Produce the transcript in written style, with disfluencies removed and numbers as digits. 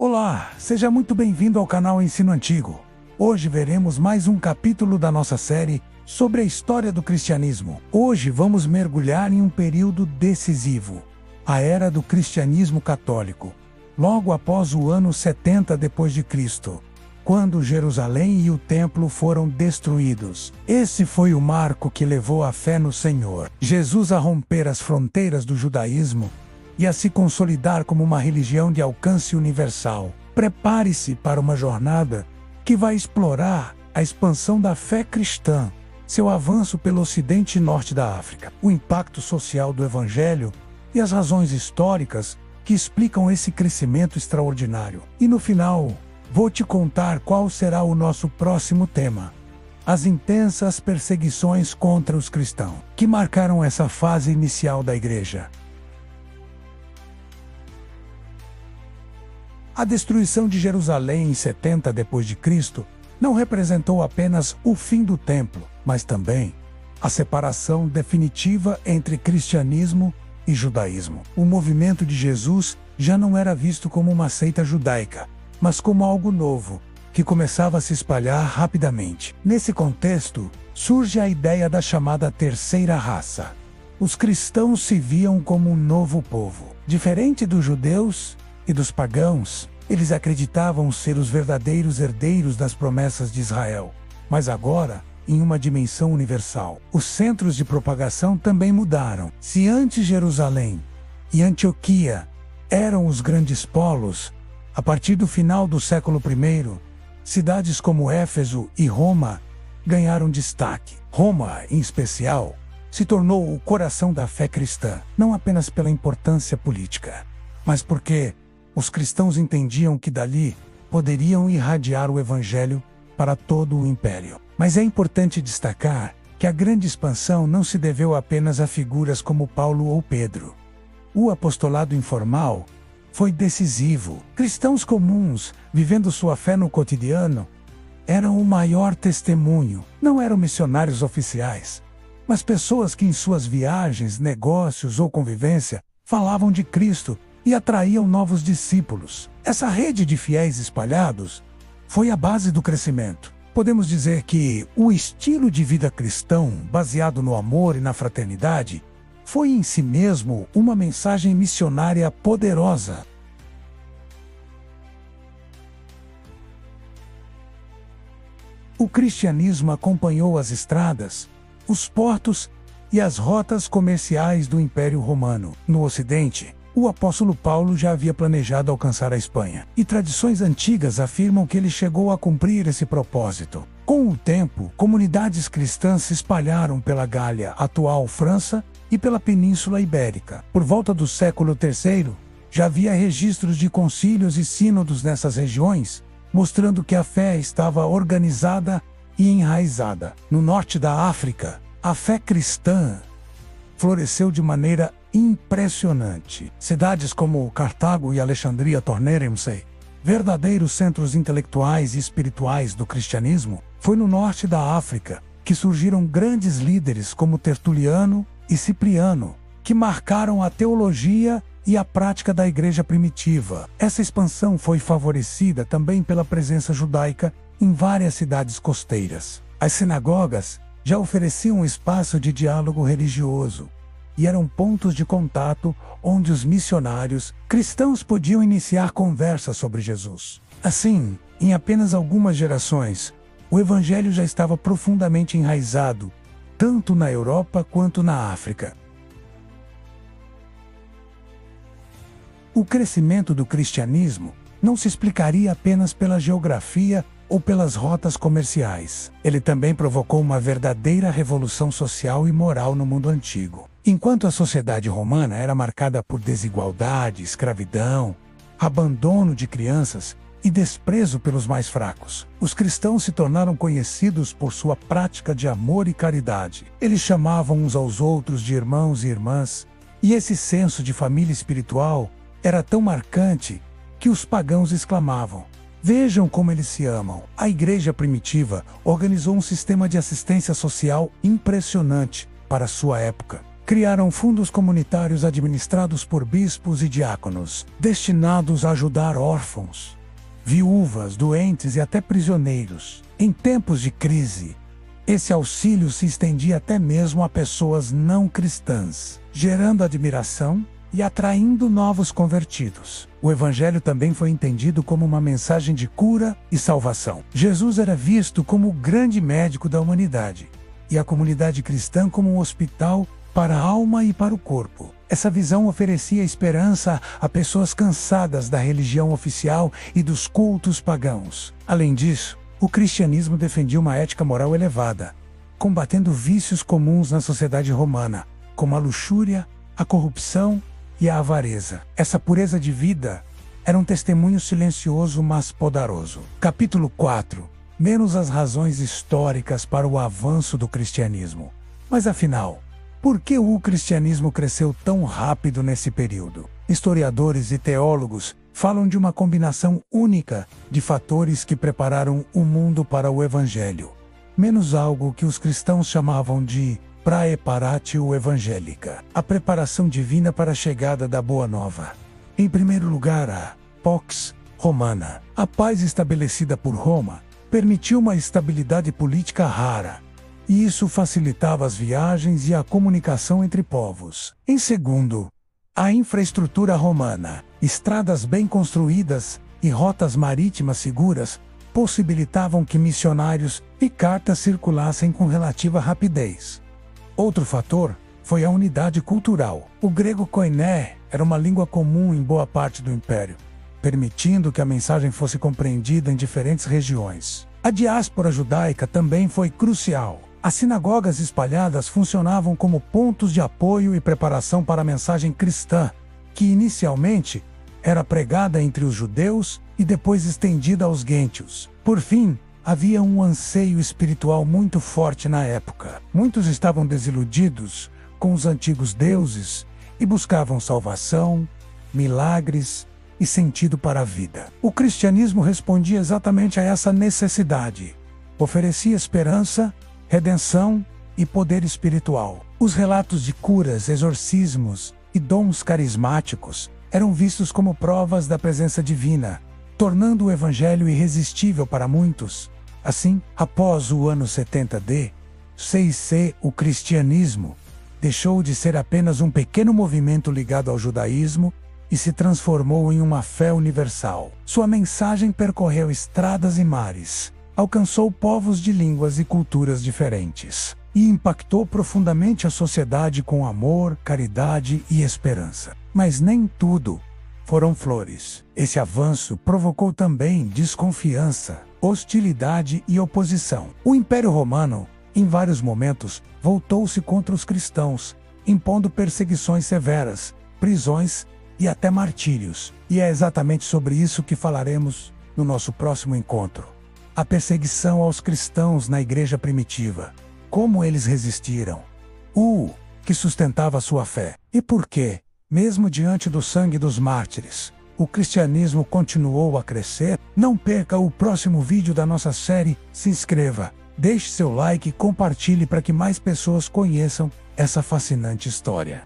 Olá, seja muito bem-vindo ao canal Ensino Antigo. Hoje veremos mais um capítulo da nossa série sobre a história do cristianismo. Hoje vamos mergulhar em um período decisivo, a era do cristianismo católico, logo após o ano 70 d.C., quando Jerusalém e o templo foram destruídos. Esse foi o marco que levou a fé no Senhor Jesus a romper as fronteiras do judaísmo e a se consolidar como uma religião de alcance universal. Prepare-se para uma jornada que vai explorar a expansão da fé cristã, seu avanço pelo ocidente e norte da África, o impacto social do Evangelho e as razões históricas que explicam esse crescimento extraordinário. E no final, vou te contar qual será o nosso próximo tema: as intensas perseguições contra os cristãos, que marcaram essa fase inicial da Igreja. A destruição de Jerusalém em 70 d.C. não representou apenas o fim do templo, mas também a separação definitiva entre cristianismo e judaísmo. O movimento de Jesus já não era visto como uma seita judaica, mas como algo novo, que começava a se espalhar rapidamente. Nesse contexto, surge a ideia da chamada terceira raça. Os cristãos se viam como um novo povo. Diferente dos judeus e dos pagãos, eles acreditavam ser os verdadeiros herdeiros das promessas de Israel, mas agora em uma dimensão universal. Os centros de propagação também mudaram. Se antes Jerusalém e Antioquia eram os grandes polos, a partir do final do século I, cidades como Éfeso e Roma ganharam destaque. Roma, em especial, se tornou o coração da fé cristã, não apenas pela importância política, mas porque os cristãos entendiam que dali poderiam irradiar o Evangelho para todo o império. Mas é importante destacar que a grande expansão não se deveu apenas a figuras como Paulo ou Pedro. O apostolado informal foi decisivo. Cristãos comuns, vivendo sua fé no cotidiano, eram o maior testemunho. Não eram missionários oficiais, mas pessoas que em suas viagens, negócios ou convivência falavam de Cristo e atraíam novos discípulos. Essa rede de fiéis espalhados foi a base do crescimento. Podemos dizer que o estilo de vida cristão, baseado no amor e na fraternidade, foi em si mesmo uma mensagem missionária poderosa. O cristianismo acompanhou as estradas, os portos e as rotas comerciais do Império Romano. No Ocidente, o apóstolo Paulo já havia planejado alcançar a Espanha, e tradições antigas afirmam que ele chegou a cumprir esse propósito. Com o tempo, comunidades cristãs se espalharam pela Gália, atual França, e pela Península Ibérica. Por volta do século III, já havia registros de concílios e sínodos nessas regiões, mostrando que a fé estava organizada e enraizada. No norte da África, a fé cristã floresceu de maneira impressionante. Cidades como Cartago e Alexandria tornaram-se verdadeiros centros intelectuais e espirituais do cristianismo. Foi no norte da África que surgiram grandes líderes como Tertuliano e Cipriano, que marcaram a teologia e a prática da igreja primitiva. Essa expansão foi favorecida também pela presença judaica em várias cidades costeiras. As sinagogas já ofereciam um espaço de diálogo religioso e eram pontos de contato onde os missionários cristãos podiam iniciar conversas sobre Jesus. Assim, em apenas algumas gerações, o Evangelho já estava profundamente enraizado, tanto na Europa quanto na África. O crescimento do cristianismo não se explicaria apenas pela geografia ou pelas rotas comerciais. Ele também provocou uma verdadeira revolução social e moral no mundo antigo. Enquanto a sociedade romana era marcada por desigualdade, escravidão, abandono de crianças e desprezo pelos mais fracos, os cristãos se tornaram conhecidos por sua prática de amor e caridade. Eles chamavam uns aos outros de irmãos e irmãs, e esse senso de família espiritual era tão marcante que os pagãos exclamavam: "Vejam como eles se amam." A igreja primitiva organizou um sistema de assistência social impressionante para sua época. Criaram fundos comunitários administrados por bispos e diáconos, destinados a ajudar órfãos, viúvas, doentes e até prisioneiros. Em tempos de crise, esse auxílio se estendia até mesmo a pessoas não cristãs, gerando admiração e atraindo novos convertidos. O Evangelho também foi entendido como uma mensagem de cura e salvação. Jesus era visto como o grande médico da humanidade, e a comunidade cristã como um hospital para a alma e para o corpo. Essa visão oferecia esperança a pessoas cansadas da religião oficial e dos cultos pagãos. Além disso, o cristianismo defendia uma ética moral elevada, combatendo vícios comuns na sociedade romana, como a luxúria, a corrupção e a avareza. Essa pureza de vida era um testemunho silencioso, mas poderoso. Capítulo 4. Menos as razões históricas para o avanço do cristianismo. Mas afinal, por que o cristianismo cresceu tão rápido nesse período? Historiadores e teólogos falam de uma combinação única de fatores que prepararam o mundo para o Evangelho, menos algo que os cristãos chamavam de praeparatio evangelica, a preparação divina para a chegada da Boa Nova. Em primeiro lugar, a Pax Romana. A paz estabelecida por Roma permitiu uma estabilidade política rara, e isso facilitava as viagens e a comunicação entre povos. Em segundo, a infraestrutura romana, estradas bem construídas e rotas marítimas seguras, possibilitavam que missionários e cartas circulassem com relativa rapidez. Outro fator foi a unidade cultural. O grego koiné era uma língua comum em boa parte do império, permitindo que a mensagem fosse compreendida em diferentes regiões. A diáspora judaica também foi crucial. As sinagogas espalhadas funcionavam como pontos de apoio e preparação para a mensagem cristã, que inicialmente era pregada entre os judeus e depois estendida aos gentios. Por fim, havia um anseio espiritual muito forte na época. Muitos estavam desiludidos com os antigos deuses e buscavam salvação, milagres e sentido para a vida. O cristianismo respondia exatamente a essa necessidade. Oferecia esperança, redenção e poder espiritual. Os relatos de curas, exorcismos e dons carismáticos eram vistos como provas da presença divina, tornando o evangelho irresistível para muitos. Assim, após o ano 70 d.C., o cristianismo deixou de ser apenas um pequeno movimento ligado ao judaísmo e se transformou em uma fé universal. Sua mensagem percorreu estradas e mares, alcançou povos de línguas e culturas diferentes, e impactou profundamente a sociedade com amor, caridade e esperança. Mas nem tudo foram flores. Esse avanço provocou também desconfiança, hostilidade e oposição. O Império Romano, em vários momentos, voltou-se contra os cristãos, impondo perseguições severas, prisões e até martírios. E é exatamente sobre isso que falaremos no nosso próximo encontro. A perseguição aos cristãos na igreja primitiva. Como eles resistiram. O que sustentava sua fé. E por que, mesmo diante do sangue dos mártires, o cristianismo continuou a crescer? Não perca o próximo vídeo da nossa série. Se inscreva, deixe seu like e compartilhe para que mais pessoas conheçam essa fascinante história.